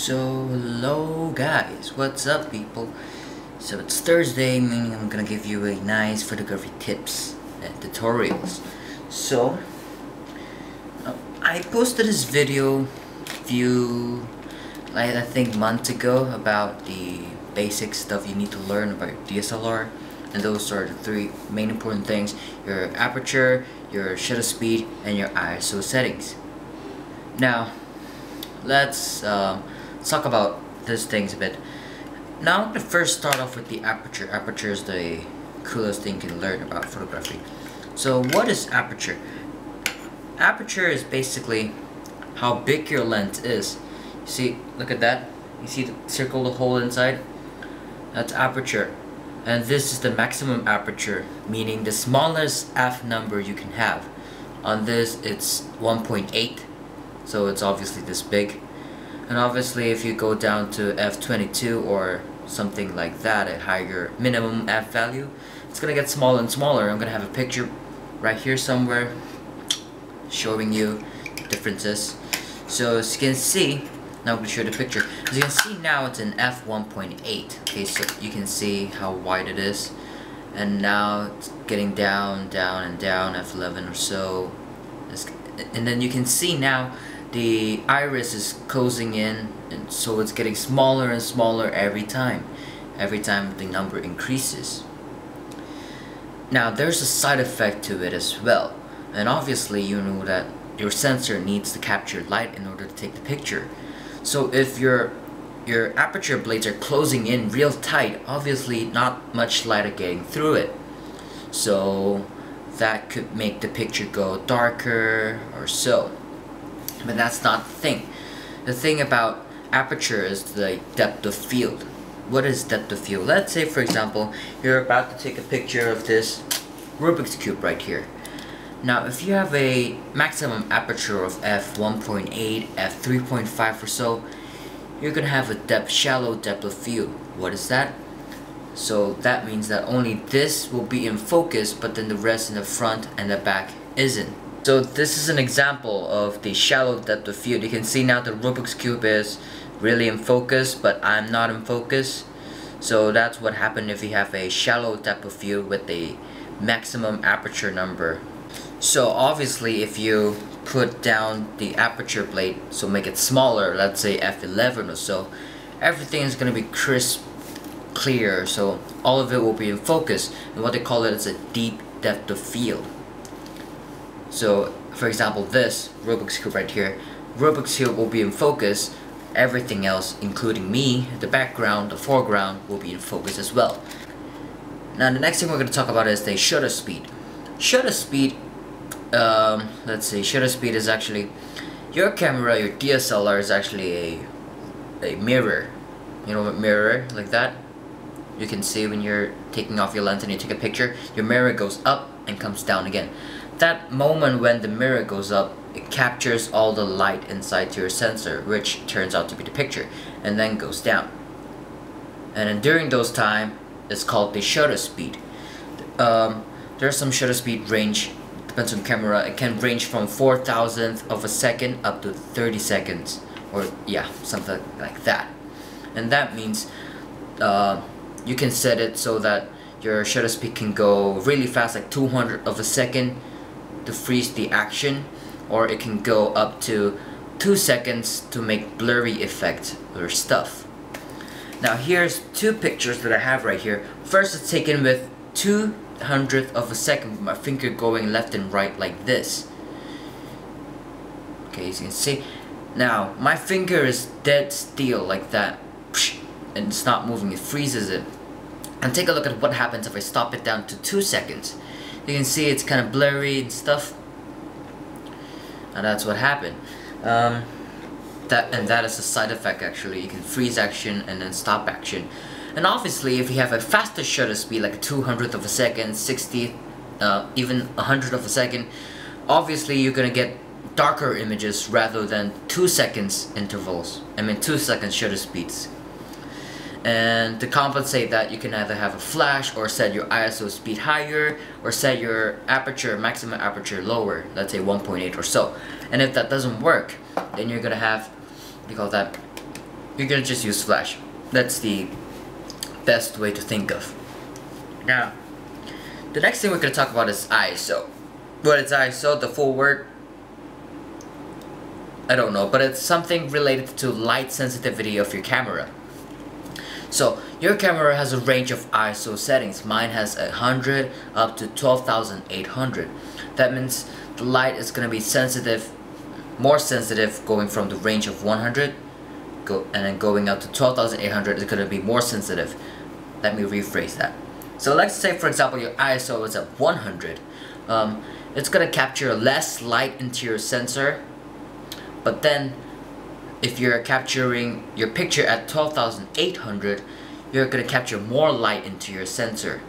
So hello guys, what's up people? So it's Thursday, meaning I'm gonna give you a nice photography tips and tutorials. So I posted this video I think months ago about the basic stuff you need to learn about your DSLR, and those are the three main important things: your aperture, your shutter speed, and your ISO settings. Now let's talk about these things a bit. Now I'm gonna first start off with the aperture. Aperture is the coolest thing you can learn about photography. So what is aperture? Aperture is basically how big your lens is. You see, look at that. You see the circle, the hole inside? That's aperture. And this is the maximum aperture, meaning the smallest f number you can have. On this it's 1.8, so it's obviously this big. And obviously if you go down to f22 or something like that, a higher minimum f value, it's gonna get smaller and smaller. I'm gonna have a picture right here somewhere showing you the differences. So as you can see, now I'm gonna show you the picture. As you can see now, it's an f1.8. Okay, so you can see how wide it is, and now it's getting down, down, and down, f11 or so. And then you can see now the iris is closing in, and so it's getting smaller and smaller every time the number increases. Now there's a side effect to it as well, and obviously you know that your sensor needs to capture light in order to take the picture. So if your aperture blades are closing in real tight, obviously not much light are getting through it, so that could make the picture go darker or so. But that's not the thing. The thing about aperture is the depth of field. What is depth of field? Let's say, for example, you're about to take a picture of this Rubik's Cube right here. Now, if you have a maximum aperture of f1.8, f3.5 or so, you're gonna have a shallow depth of field. What is that? So that means that only this will be in focus, but then the rest in the front and the back isn't. So this is an example of the shallow depth of field. You can see now the Rubik's Cube is really in focus, but I'm not in focus. So that's what happened if you have a shallow depth of field with a maximum aperture number. So obviously if you put down the aperture blade, so make it smaller, let's say f11 or so, everything is going to be crisp, clear, so all of it will be in focus, and what they call it is a deep depth of field. So for example, this Rubik's Cube right here, Rubik's Cube will be in focus, everything else including me, the background, the foreground will be in focus as well. Now the next thing we're going to talk about is the shutter speed. Shutter speed, let's say shutter speed is actually, your camera, your DSLR is actually a mirror. You know, a mirror like that. You can see when you're taking off your lens and you take a picture, your mirror goes up and comes down again. That moment when the mirror goes up, it captures all the light inside your sensor, which turns out to be the picture, and then goes down. And then during those time, it's called the shutter speed. There's some shutter speed range, depends on camera. It can range from 4,000th of a second up to 30 seconds, or yeah, something like that. And that means you can set it so that your shutter speed can go really fast, like 200 of a second to freeze the action, or it can go up to 2 seconds to make blurry effect or stuff. Now here's two pictures that I have right here. First, it's taken with 200th of a second with my finger going left and right like this. Okay, as you can see. Now my finger is dead still like that, and it's not moving, it freezes it. And take a look at what happens if I stop it down to 2 seconds. You can see it's kind of blurry and stuff, and that's what happened. That is a side effect actually. You can freeze action and then stop action. And obviously if you have a faster shutter speed, like a 200th of a second, 60th, even 100th of a second, obviously you're gonna get darker images rather than 2 seconds intervals. 2 seconds shutter speeds. And to compensate that, you can either have a flash or set your ISO speed higher, or set your aperture, maximum aperture lower, let's say 1.8 or so. And if that doesn't work, then you're gonna have, what do you call that, you're gonna just use flash. That's the best way to think of. Now, the next thing we're gonna talk about is ISO. What is ISO? The full word, I don't know, but it's something related to light sensitivity of your camera. So your camera has a range of ISO settings. Mine has 100 up to 12,800. That means the light is gonna be sensitive, more sensitive, going from the range of 100, and then going up to 12,800 is gonna be more sensitive. Let me rephrase that. So let's say, for example, your ISO is at 100. It's gonna capture less light into your sensor, but then if you're capturing your picture at 12,800, you're gonna capture more light into your sensor.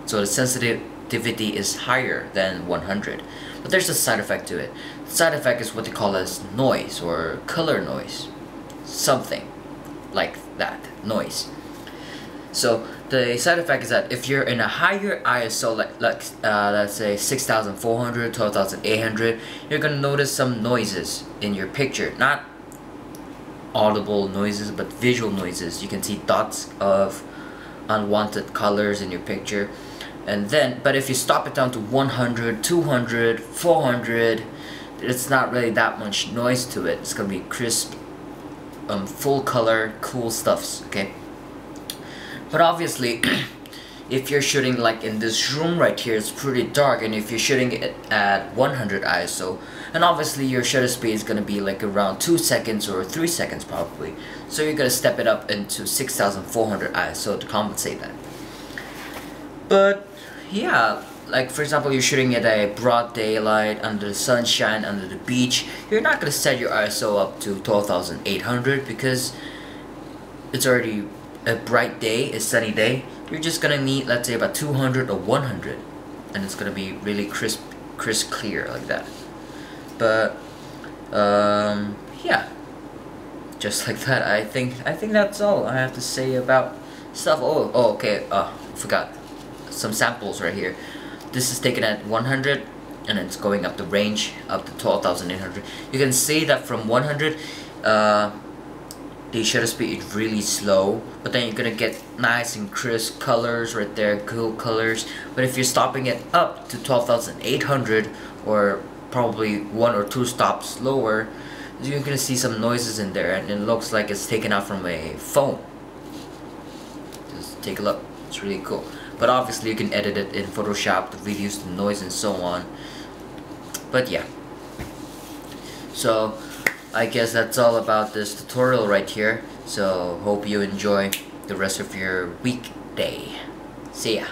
So the sensitivity is higher than 100. But there's a side effect to it. The side effect is what they call as noise or color noise. Something like that, noise. So the side effect is that if you're in a higher ISO, let's say 6,400, 12,800, you're gonna notice some noises in your picture. Not audible noises, but visual noises. You can see dots of unwanted colors in your picture. And then, but if you stop it down to 100, 200, 400, it's not really that much noise to it. It's gonna be crisp, full color, cool stuffs, okay? But obviously, if you're shooting like in this room right here, it's pretty dark, and if you're shooting it at 100 ISO, and obviously your shutter speed is gonna be like around 2 seconds or 3 seconds probably. So you're gonna step it up into 6,400 ISO to compensate that. But yeah, like for example, you're shooting at a broad daylight, under the sunshine, under the beach, you're not gonna set your ISO up to 12,800 because it's already a bright day, a sunny day. You're just gonna need, let's say, about 200 or 100, and it's gonna be really crisp clear like that. But yeah, just like that. I think that's all I have to say about stuff. Oh okay, forgot some samples right here. This is taken at 100, and it's going up the range up to 12,800. You can see that from 100, the shutter speed is really slow, but then you're gonna get nice and crisp colors right there, cool colors. But if you're stopping it up to 12,800, or probably 1 or 2 stops lower, you're gonna see some noises in there, and it looks like it's taken out from a phone. Just take a look, it's really cool. But obviously you can edit it in Photoshop to reduce the noise and so on. But yeah, so I guess that's all about this tutorial right here. So hope you enjoy the rest of your weekday. See ya.